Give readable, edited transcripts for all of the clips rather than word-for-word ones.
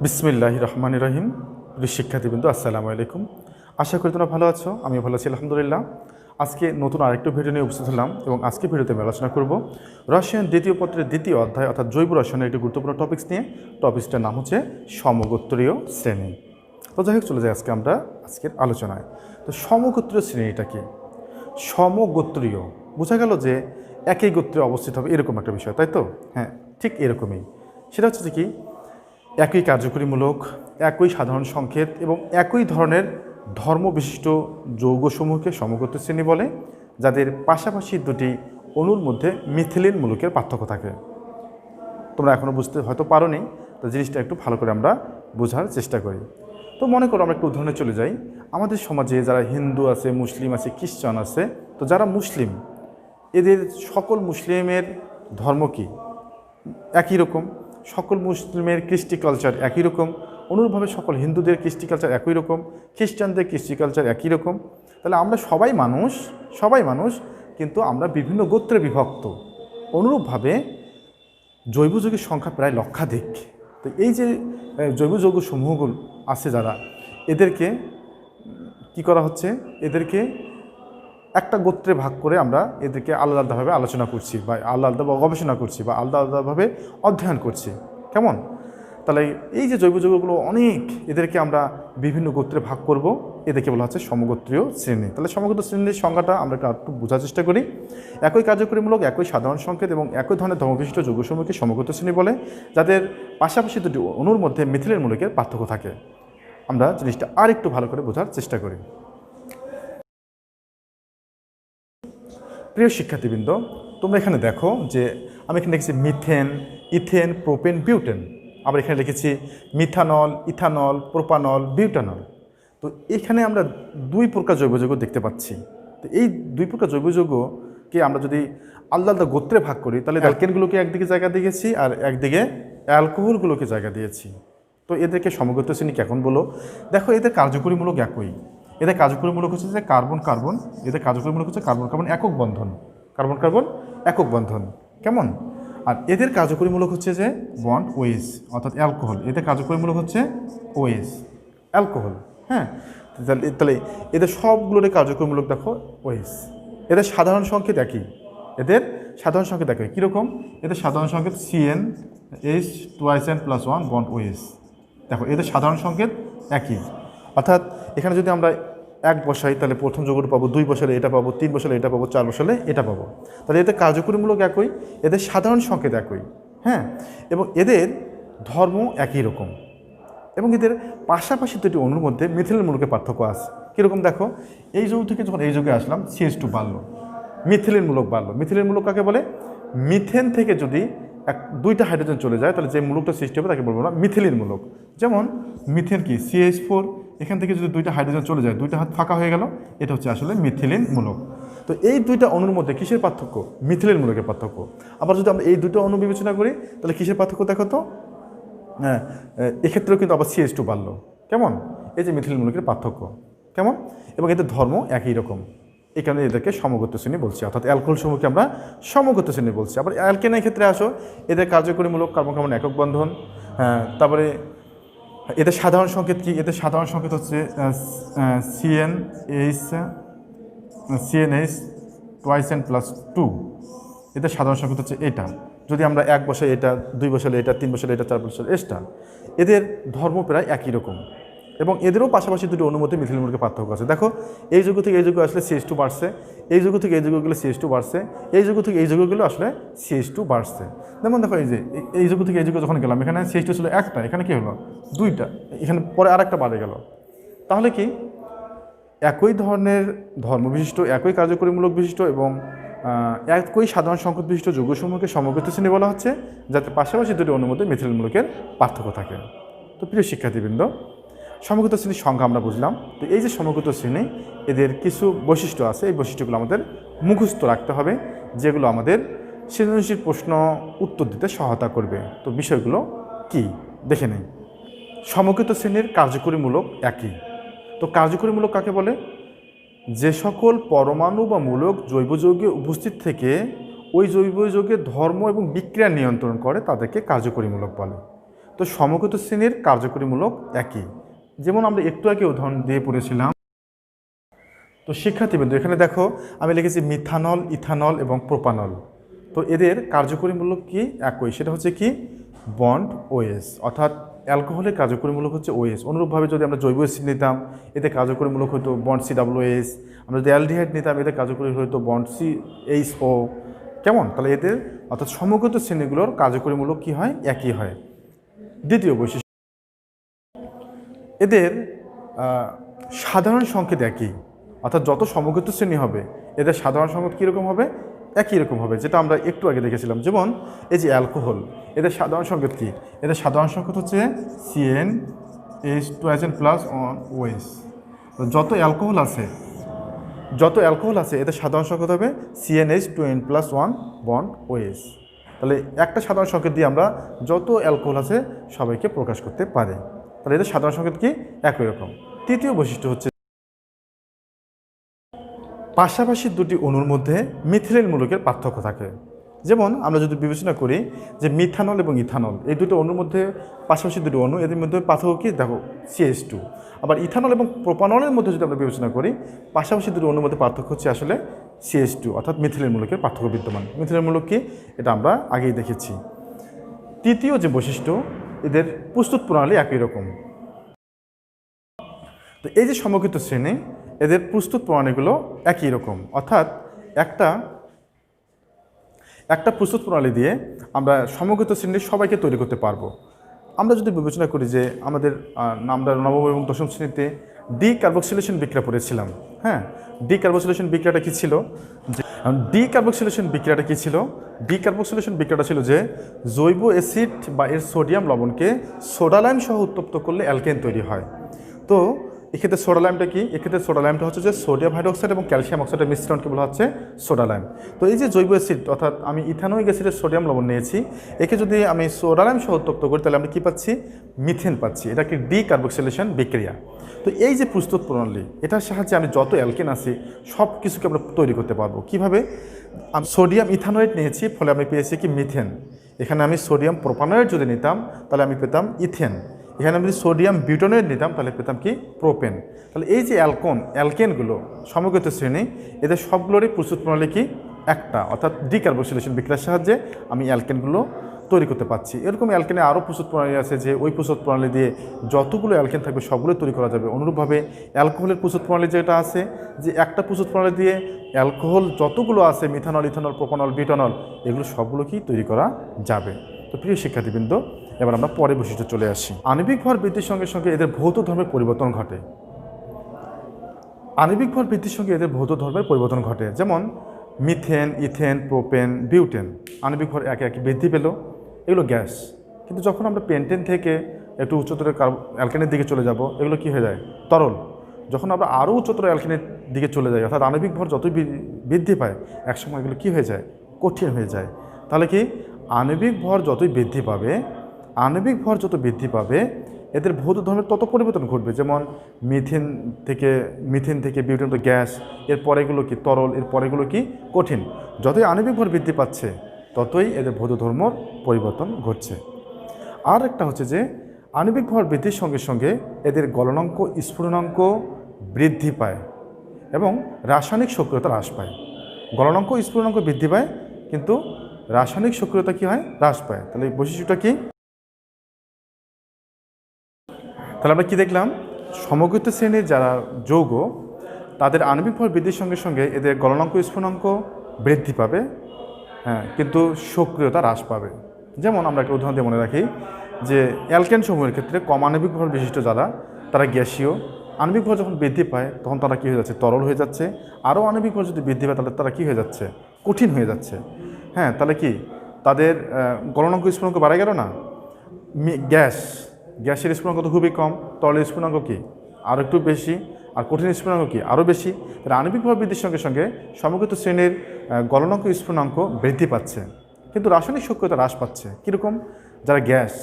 বিসমিল্লাহির রহমানির রহিম। প্রিয় শিক্ষার্থীবৃন্দ, আসসালামু আলাইকুম। আশা করি তোমরা ভালো আছো। আমি ভালো আছি আলহামদুলিল্লাহ। আজকে নতুন আরেকটু ভিডিও নিয়ে উপস্থিত হলাম এবং আজকে ভিডিওতে আমি আলোচনা করব রসায়ন দ্বিতীয় পত্রের দ্বিতীয় অধ্যায় অর্থাৎ জৈব রসায়নের একটি গুরুত্বপূর্ণ টপিকস নিয়ে। টপিকসটার নাম হচ্ছে সমগোত্রীয় শ্রেণী। তো যাই হোক, চলে যাই আমরা আজকের আলোচনায়। তো সমগোত্রীয় শ্রেণীটা কি? সমগোত্রীয় বোঝা গেল যে একই গোত্রে অবস্থিত হবে এরকম একটা বিষয়, তাই তো? হ্যাঁ, ঠিক এরকমই। সেটা হচ্ছে যে কি, একই কার্যকরীমূলক, একই সাধারণ সংকেত এবং একই ধরনের ধর্মবিশিষ্ট যৌগসমূহকে সমগোত্র শ্রেণী বলে, যাদের পাশাপাশি দুটি অণুর মধ্যে মিথিলিন মূলকের পার্থক্য থাকে। তোমরা এখনও বুঝতে হয়তো পারোনি, তো জিনিসটা একটু ভালো করে আমরা বোঝার চেষ্টা করি। তো মনে করো আমরা একটু উদাহরণে চলে যাই। আমাদের সমাজে যারা হিন্দু আছে, মুসলিম আছে, খ্রিস্টান আছে, তো যারা মুসলিম, এদের সকল মুসলিমের ধর্ম কি? একই রকম। সকল মুসলিমের কৃষ্টি কালচার একই রকম। অনুরূপভাবে সকল হিন্দুদের কৃষ্টি কালচার একই রকম, খ্রিস্টানদের কৃষ্টি কালচার একই রকম। তাহলে আমরা সবাই মানুষ, কিন্তু আমরা বিভিন্ন গোত্রে বিভক্ত। অনুরূপভাবে জৈব যৌগের সংখ্যা প্রায় লক্ষাধিক। তো এই যে জৈব যৌগ সমূহগুলো আছে যারা, এদেরকে কি করা হচ্ছে? এদেরকে একটা গোত্রে ভাগ করে আমরা এদেরকে আলাদা আলাদাভাবে আলোচনা করছি বা আলাদা আলাদা গবেষণা করছি বা আলাদা আলাদাভাবে অধ্যয়ন করছি। কেমন? তাহলে এই যে জৈব যৌগগুলো অনেক, এদেরকে আমরা বিভিন্ন গোত্রে ভাগ করব, এদেরকে বলা হচ্ছে সমগোত্রীয় শ্রেণী। তাহলে সমগোত্র শ্রেণীর সংজ্ঞাটা আমরা একটু বোঝার চেষ্টা করি। একই কার্যকরীমূলক, একই সাধারণ সংকেত এবং একই ধরনের ধর্মবিশিষ্ট যৌগসমূহকে সমগোত্র শ্রেণী বলে, যাদের পাশাপাশি দুটি অণুর মধ্যে মিথিলিন মূলকের পার্থক্য থাকে। আমরা জিনিসটা আর একটু ভালো করে বোঝার চেষ্টা করি। প্রিয় শিক্ষার্থীবৃন্দ, তোমরা এখানে দেখো যে আমি এখানে লিখেছি মিথেন, ইথেন, প্রোপেন, বিউটেন। আবার এখানে লিখেছি মিথানল, ইথানল, প্রোপানল, বিউটানল। তো এখানে আমরা দুই প্রকার জৈব যৌগ দেখতে পাচ্ছি। তো এই দুই প্রকার জৈব যৌগকে আমরা যদি আলাদা আলাদা গোত্রে ভাগ করি, তাহলে অ্যালকেনগুলোকে একদিকে জায়গা দিয়েছি আর একদিকে অ্যালকোহলগুলোকে জায়গা দিয়েছি। তো এদেরকে সমগোত্র শ্রেণী কেমন বলো? দেখো, এদের কার্যকরীমূলক একই। এদের কার্যকরীমূলক হচ্ছে যে কার্বন কার্বন, এদের কার্যকরীমূলক হচ্ছে কার্বন কার্বন একক বন্ধন, কার্বন কার্বন একক বন্ধন। কেমন? আর এদের কার্যকরীমূলক হচ্ছে যে বন্ড ওএইচ অর্থাৎ অ্যালকোহল। এদের কার্যকরীমূলক হচ্ছে ওএইচ, অ্যালকোহল। হ্যাঁ, তাহলে এদের সবগুলোর কার্যকরীমূলক দেখো ওএইচ। এদের সাধারণ সংকেত একই। এদের সাধারণ সংকেত একই। কীরকম? এদের সাধারণ সংকেত CN H twice N plus 1 bond OH. দেখো, এদের সাধারণ সংকেত একই। অর্থাৎ এখানে যদি আমরা 1 বসাই, তাহলে প্রথম যৌগটা পাবো, 2 বসালে এটা পাবো, 3 বসালে এটা পাবো, 4 বসালে এটা পাবো। তাহলে এদের কার্যকরীমূলক একই, এদের সাধারণ সংকেত একই। হ্যাঁ, এবং এদের ধর্ম একই রকম, এবং এদের পাশাপাশি দুটি অণুর মধ্যে মিথিলিন মূলকের পার্থক্য আছে। কীরকম? দেখো, এই যৌগ থেকে যখন এই যৌগে আসলাম, CH2 বাড়লো, মিথিলিন মূলক বাড়লো। মিথিলিন মূলক কাকে বলে? মিথেন থেকে যদি দুইটা হাইড্রোজেন চলে যায়, তাহলে যে মূলকটা সৃষ্টি হবে তাকে বলবো না মিথিলিন মূলক। যেমন মিথেন কি CH4, এখান থেকে যদি দুইটা হাইড্রোজেন চলে যায়, দুইটা হাত ফাঁকা হয়ে গেল, এটা হচ্ছে আসলে মিথিলিন মূলক। তো এই দুইটা অণুর মধ্যে কিসের পার্থক্য? মিথিলিন মূলকের পার্থক্য। আবার যদি আমরা এই দুটো অণু বিবেচনা করি, তাহলে কিসের পার্থক্য দেখো তো? হ্যাঁ, এক্ষেত্রেও কিন্তু আবার CH2 বাড়লো। কেমন? এই যে মিথিলিন মূলকের পার্থক্য। কেমন? এবং এদের ধর্ম একই রকম। এই কারণে এদেরকে সমগোত্র শ্রেণী বলছি, অর্থাৎ অ্যালকোহল সমূহকে আমরা সমগোত্র শ্রেণী বলছি। আবার অ্যালকেনের ক্ষেত্রে আসো, এদের কার্যকরীমূলক কার্বন কার্বন একক বন্ধন। তারপরে এদের সাধারণ সংকেত কি? এদের সাধারণ সংকেত হচ্ছে CNH টুয়াইস N প্লাস 2। এদের সাধারণ সংকেত হচ্ছে এটা। যদি আমরা 1 বসাই এটা, 2 বসালে এটা, 3 বসালে এটা, 4 বসালে এটা। এদের ধর্ম প্রায় একই রকম, এবং এদেরও পাশাপাশি দুটি অণুর মধ্যে মিথিলিন মূলকের পার্থক্য আছে। দেখো, এই যৌগ থেকে এই যৌগ আসলে CH2 বাড়ছে, এই যৌগ থেকে এই যৌগ গেলে CH2 বাড়ছে, এই যৌগ থেকে এই যৌগ গেলে আসলে CH2 বাড়ছে। যেমন দেখো, এই যে এই যৌগ থেকে এই যৌগ যখন গেলাম, এখানে CH2 ছিল একটা, এখানে কি হলো? দুইটা, এখানে পরে আরেকটা বাড়ে গেল। তাহলে কি একই ধরনের ধর্মবিশিষ্ট, একই কার্যকরীমূলক বিশিষ্ট এবং একই সাধারণ সংকেত বিশিষ্ট যৌগসমূহকে সমগোত্র শ্রেণী বলা হচ্ছে, যাতে পাশাপাশি দুটি অণুর মধ্যে মিথিলিন মূলকের পার্থক্য থাকে। তো প্রিয় শিক্ষার্থীবৃন্দ, সমগোত্র শ্রেণীর সংখ্যা আমরা বুঝলাম। তো এই যে সমগোত্র শ্রেণী, এদের কিছু বৈশিষ্ট্য আছে। এই বৈশিষ্ট্যগুলো আমাদের মুখস্থ রাখতে হবে, যেগুলো আমাদের সৃজনশীল প্রশ্ন উত্তর দিতে সহায়তা করবে। তো বিষয়গুলো কি দেখে নেই। সমগোত্র শ্রেণীর কার্যকরীমূলক একই। তো কার্যকরীমূলক কাকে বলে? যে সকল পরমাণু বা মূলক জৈব যৌগে উপস্থিত থেকে ওই জৈব যৌগের ধর্ম এবং বিক্রিয়া নিয়ন্ত্রণ করে, তাদেরকে কার্যকরীমূলক বলে। তো সমগত শ্রেণীর কার্যকরীমূলক একই, যেমন আমরা একটু আগে উদাহরণ দিয়ে পড়েছিলাম। তো শিক্ষার্থীবৃন্দ এখানে দেখো আমি লিখেছি মিথানল, ইথানল এবং প্রোপানল। তো এদের কার্যকরীমূলক কি একই, সেটা হচ্ছে কি বন্ড ওএস, অর্থাৎ অ্যালকোহলের কার্যকরীমূলক হচ্ছে ওএস। অনুরূপভাবে যদি আমরা জৈব অ্যাসিড নিতাম এদের কার্যকরীমূলক হতো বন্ড COOS, আমরা যদি অ্যালডিহাইড নিতাম এদের কার্যকরী হতো বন্ড CHO। কেমন? তাহলে এদের অর্থাৎ সমগত শ্রেণীগুলোর কার্যকরীমূলক কি হয়? একই হয়। দ্বিতীয় বৈশিষ্ট্য, এদের সাধারণ সংকেত একই, অর্থাৎ যত সমগত শ্রেণী হবে এদের সাধারণ সংকেত কীরকম হবে? একই রকম হবে, যেটা আমরা একটু আগে দেখেছিলাম। যেমন এই যে অ্যালকোহল, এদের সাধারণ সংকেত কী? এদের সাধারণ সংকেত হচ্ছে CnH2n+1OS। যত অ্যালকোহল আছে এদের সাধারণ সংকেত হবে CnH2n+1 বন্ড OS। তাহলে একটা সাধারণ সংকেত দিয়ে আমরা যত অ্যালকোহল আছে সবাইকে প্রকাশ করতে পারি। তাহলে এদের সাধারণ সংকেত কি? একই রকম। তৃতীয় বৈশিষ্ট্য হচ্ছে পাশাপাশি দুটি অণুর মধ্যে মিথিলিন মূলকের পার্থক্য থাকে। যেমন আমরা যদি বিবেচনা করি যে মিথানল এবং ইথানল, এই দুটো অণুর মধ্যে পাশাপাশি দুটি অণু, এদের মধ্যে পার্থক্য কি? দেখো CH2। আবার ইথানল এবং প্রোপানলের মধ্যে যদি আমরা বিবেচনা করি পাশাপাশি দুটি অণুর মধ্যে পার্থক্য হচ্ছে আসলে CH2, অর্থাৎ মিথিলিন মূলকের পার্থক্য বিদ্যমান। মিথিলিন মূলক কি? এটা আমরা আগেই দেখেছি। তৃতীয় যে বৈশিষ্ট্য, এদের প্রস্তুত প্রণালী একই রকম। তো এই যে সমগত শ্রেণী, এদের প্রস্তুত প্রণালীগুলো একই রকম, অর্থাৎ একটা প্রস্তুত প্রণালী দিয়ে আমরা সমগত শ্রেণীর সবাইকে তৈরি করতে পারবো। আমরা যদি বিবেচনা করি যে আমরা নবম এবং দশম শ্রেণীতে ডিকার্বক্সিলেশন বিক্রিয়া পড়েছিলাম। হ্যাঁ, ডিকার্বক্সিলেশন বিক্রিয়াটা কী ছিল? ডিকার্বক্সিলেশন বিক্রিয়াটা ছিল যে জৈব অ্যাসিড বা এর সোডিয়াম লবণকে সোডা লাইম সহ উত্তপ্ত করলে অ্যালকেন তৈরি হয়। তো এক্ষেত্রে সোডা লাইমটা কি? এক্ষেত্রে সোডা লাইমটা হচ্ছে যে সোডিয়াম হাইড্রোক্সাইড এবং ক্যালসিয়াম অক্সাইডের মিশ্রণকে বলা হচ্ছে সোডা লাইম। তো এই যে জৈব অ্যাসিড, অর্থাৎ আমি ইথানোয়িক অ্যাসিডের সোডিয়াম লবণ নিয়েছি, একে যদি আমি সোডা লাইম সহ উত্তপ্ত করি তাহলে আমরা কী পাচ্ছি? মিথেন পাচ্ছি। এটা কি ডিকার্বক্সিলেশন বিক্রিয়া। তো এই যে প্রস্তুত প্রণালী, এটার সাহায্যে আমি যত অ্যালকেন আছে সব কিছুকে আমরা তৈরি করতে পারবো। কীভাবে? আমি সোডিয়াম ইথানোয়েট নিয়েছি, ফলে আমি পেয়েছি কি? মিথেন। এখানে আমি সোডিয়াম প্রোপানোয়েট যদি নিতাম তাহলে আমি পেতাম ইথেন। এখানে আমি যদি সোডিয়াম বিউটানোয়েট নিতাম তাহলে পেতাম কি? প্রোপেন। তাহলে এই যে অ্যালকেনগুলো সমগত শ্রেণী, এদের সবগুলোরই প্রস্তুত প্রণালী কি? একটা, অর্থাৎ ডিকার্বক্সিলেশন বিক্রিয়ার সাহায্যে আমি অ্যালকেনগুলো তৈরি করতে পারছি। এরকম অ্যালকেনে আরও প্রস্তুত প্রণালী আছে যে ওই প্রস্তুত প্রণালী দিয়ে যতগুলো অ্যালকেন থাকবে সবগুলো তৈরি করা যাবে। অনুরূপভাবে অ্যালকোহলের প্রস্তুত প্রণালী যেটা আছে, যে একটা প্রস্তুত প্রণালী দিয়ে অ্যালকোহল যতগুলো আছে মিথানল, ইথানল, প্রোপানল, বিউটানল, এগুলো সবগুলোকেই তৈরি করা যাবে। তো প্রিয় শিক্ষার্থীবৃন্দ, এবার আমরা পরের বৈশিষ্ট্য চলে আসি। আণবিক ভর বৃদ্ধির সঙ্গে সঙ্গে এদের ভৌত ধর্মের পরিবর্তন ঘটে। আণবিক ভর বৃদ্ধির সঙ্গে এদের ভৌত ধর্মের পরিবর্তন ঘটে। যেমন মিথেন, ইথেন, প্রোপেন, বিউটেন আণবিক ভর একে একে বৃদ্ধি পেল, এগুলো গ্যাস। কিন্তু যখন আমরা পেন্টেন থেকে একটু উচ্চতর অ্যালকেনের দিকে চলে যাব, এগুলো কি হয়ে যায়? তরল। যখন আমরা আরও উচ্চতর অ্যালকেনের দিকে চলে যাই, অর্থাৎ আণবিক ভর যতই বৃদ্ধি পায় একসময় এগুলো কী হয়ে যায়? কঠিন হয়ে যায়। তাহলে কি? আণবিক ভর যত বৃদ্ধি পাবে এদের ভৌত ধর্মের তত পরিবর্তন ঘটবে। যেমন মিথেন থেকে বিউটেন তো গ্যাস, এরপর এগুলো কি? তরল, এরপর এগুলো কি? কঠিন। যতই আণবিক ভর বৃদ্ধি পাচ্ছে ততই এদের ভৌত ধর্ম পরিবর্তন ঘটছে। আর একটা হচ্ছে যে আণবিক ভর বৃদ্ধির সঙ্গে সঙ্গে এদের গলনাঙ্ক, স্ফুটনাঙ্ক বৃদ্ধি পায় এবং রাসায়নিক সক্রিয়তা হ্রাস পায়। গলনাঙ্ক, স্ফুটনাঙ্ক বৃদ্ধি পায় কিন্তু রাসায়নিক সক্রিয়তা কি হয়? হ্রাস পায়। তাহলে এই বৈশিষ্ট্যটা কি? তাহলে আমরা কি দেখলাম? সমগত শ্রেণীর যারা যৌগ তাদের আণবিক ভর বৃদ্ধির সঙ্গে সঙ্গে এদের গলনাঙ্ক, স্ফুটনাঙ্ক বৃদ্ধি পাবে, হ্যাঁ, কিন্তু সক্রিয়তা হ্রাস পাবে। যেমন আমরা একটা উদাহরণ দিয়ে মনে রাখি যে অ্যালকেন সমূহের ক্ষেত্রে কম আণবিক ভর বিশিষ্ট তারা গ্যাসীয়। আণবিক ভর যখন বৃদ্ধি পায় তখন তারা কী হয়ে যাচ্ছে? তরল হয়ে যাচ্ছে। আরও আণবিক ভর যদি বৃদ্ধি পায় তাহলে তারা কী হয়ে যাচ্ছে? কঠিন হয়ে যাচ্ছে। হ্যাঁ, তাহলে কি তাদের গলনাঙ্ক, স্ফুটনাঙ্ক বাড়া গেল না? গ্যাসের স্ফুটনাঙ্ক তো খুবই কম, তরলের স্ফুটনাঙ্ক কি? আরও একটু বেশি, আর কঠিন স্ফুটনাঙ্ক কি? আরও বেশি। তাহলে আণবিক ভর বৃদ্ধির সঙ্গে সঙ্গে সমগত শ্রেণীর গলনাঙ্ক, স্ফুটনাঙ্ক বৃদ্ধি পাচ্ছে কিন্তু রাসায়নিক সক্রিয়তা হ্রাস পাচ্ছে। কীরকম? যারা গ্যাস,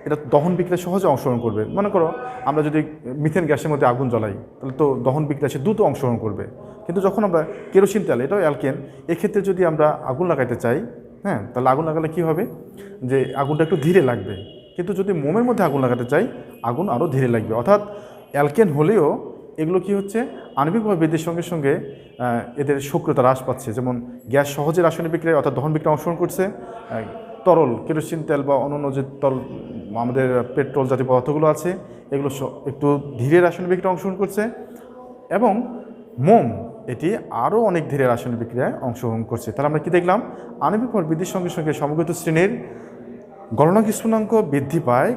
এটা দহন বিক্রিয়া সহজে অংশগ্রহণ করবে। মনে করো আমরা যদি মিথেন গ্যাসের মধ্যে আগুন জ্বালাই তাহলে তো দহন বিক্রিয়া সে দ্রুত অংশগ্রহণ করবে। কিন্তু যখন আমরা কেরোসিন তেল, এটাও অ্যালকেন, এক্ষেত্রে যদি আমরা আগুন লাগাইতে চাই, হ্যাঁ, তাহলে আগুন লাগালে কী হবে? যে আগুনটা একটু ধীরে লাগবে। কিন্তু যদি মোমের মধ্যে আগুন লাগাতে চাই আগুন আরও ধীরে লাগবে। অর্থাৎ অ্যালকেন হলেও এগুলো কি হচ্ছে আণবিকভাবে বৃদ্ধির সঙ্গে সঙ্গে এদের সক্রিয়তা হ্রাস পাচ্ছে। যেমন গ্যাস সহজে রাসায়নিক বিক্রিয়ায় অর্থাৎ দহন বিক্রিয়া অংশগ্রহণ করছে, তরল কেরোসিন তেল বা অন্যান্য যে আমাদের পেট্রোল জাতীয় পদার্থগুলো আছে এগুলো একটু ধীরে রাসায়নিক বিক্রিয়ায় অংশগ্রহণ করছে, এবং মোম এটি আরও অনেক ধীরে রাসায়নিক বিক্রিয়ায় অংশগ্রহণ করছে। তাহলে আমরা কি দেখলাম, আণবিক ভর বৃদ্ধির সঙ্গে সঙ্গে সমগত শ্রেণীর গলনাঙ্ক স্ফুটনাঙ্ক বৃদ্ধি পায়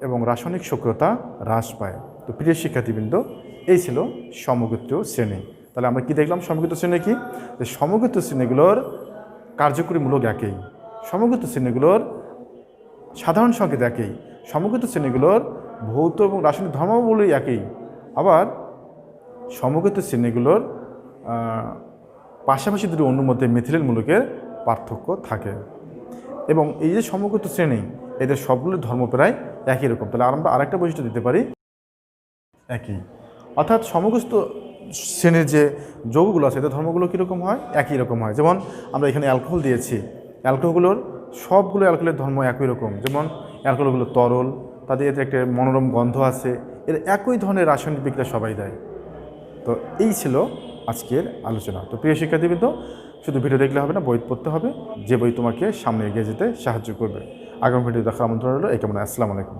এবং রাসায়নিক সক্রিয়তা হ্রাস পায়। তো প্রিয় শিক্ষার্থীবৃন্দ, এই ছিল সমগোত্র শ্রেণী। তাহলে আমরা কি দেখলাম, সমগোত্র শ্রেণী কি, যে সমগোত্র শ্রেণীগুলোর কার্যকরীমূলক একই, সমগোত্র শ্রেণীগুলোর সাধারণ সংকেত একই, সমগোত্র শ্রেণীগুলোর ভৌত এবং রাসায়নিক ধর্মাবলী একই, আবার সমগোত্র শ্রেণীগুলোর পাশাপাশি দুটি অণুর মধ্যে মিথিলের মূলকের পার্থক্য থাকে। এবং এই যে সমগোত্র শ্রেণী এদের সবগুলোর ধর্ম প্রায় একই রকম। তাহলে আমরা আরেকটা বৈশিষ্ট্য দিতে পারি একই, অর্থাৎ সমগোত্র শ্রেণীর যে যৌগগুলো আছে এদের ধর্মগুলো কীরকম হয়, একই রকম হয়। যেমন আমরা এখানে অ্যালকোহল দিয়েছি, অ্যালকোহলগুলোর সবগুলো অ্যালকোহলের ধর্ম একই রকম। যেমন অ্যালকোহলগুলো তরল, তাদের এতে একটা মনোরম গন্ধ আছে, এর একই ধরনের রাসায়নিক বিক্রিয়া সবাই দেয়। তো এই ছিল আজকের আলোচনা। তো প্রিয় শিক্ষার্থীবৃন্দ, শুধু ভিডিও দেখলে হবে না, বই পড়তে হবে, যে বই তোমাকে সামনে এগিয়ে যেতে সাহায্য করবে। আগামী ভিডিও দেখার আমন্ত্রণ রইল। এই কেমন, আসসালামু আলাইকুম।